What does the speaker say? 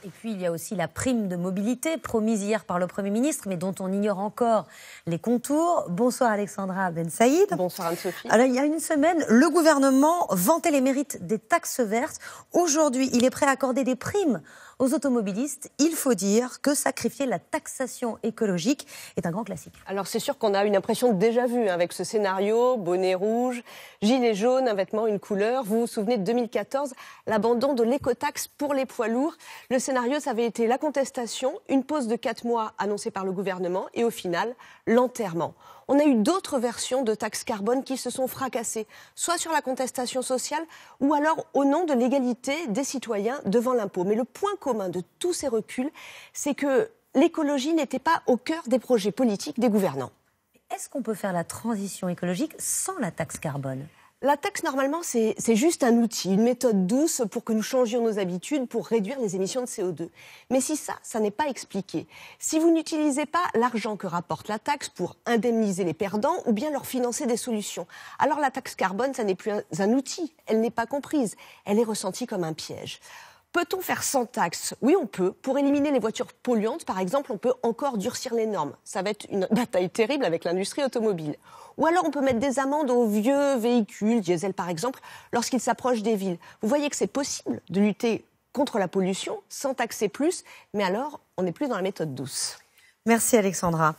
Et puis, il y a aussi la prime de mobilité promise hier par le Premier ministre, mais dont on ignore encore les contours. Bonsoir Alexandra Ben Saïd. Bonsoir Anne-Sophie. Alors, il y a une semaine, le gouvernement vantait les mérites des taxes vertes. Aujourd'hui, il est prêt à accorder des primes aux automobilistes. Il faut dire que sacrifier la taxation écologique est un grand classique. Alors c'est sûr qu'on a une impression de déjà-vu avec ce scénario, bonnet rouge, gilet jaune, un vêtement, une couleur. Vous vous souvenez de 2014, l'abandon de l'écotaxe pour les poids lourds. Le scénario, ça avait été la contestation, une pause de 4 mois annoncée par le gouvernement et au final, l'enterrement. On a eu d'autres versions de taxes carbone qui se sont fracassées, soit sur la contestation sociale ou alors au nom de l'égalité des citoyens devant l'impôt. Mais le point commun de tous ces reculs, c'est que l'écologie n'était pas au cœur des projets politiques des gouvernants. Est-ce qu'on peut faire la transition écologique sans la taxe carbone ? La taxe, normalement, c'est juste un outil, une méthode douce pour que nous changions nos habitudes pour réduire les émissions de CO2. Mais si ça n'est pas expliqué, si vous n'utilisez pas l'argent que rapporte la taxe pour indemniser les perdants ou bien leur financer des solutions, alors la taxe carbone, ça n'est plus un outil, elle n'est pas comprise, elle est ressentie comme un piège. Peut-on faire sans taxe ? Oui, on peut. Pour éliminer les voitures polluantes, par exemple, on peut encore durcir les normes. Ça va être une bataille terrible avec l'industrie automobile. Ou alors on peut mettre des amendes aux vieux véhicules, diesel par exemple, lorsqu'ils s'approchent des villes. Vous voyez que c'est possible de lutter contre la pollution sans taxer plus, mais alors on n'est plus dans la méthode douce. Merci Alexandra.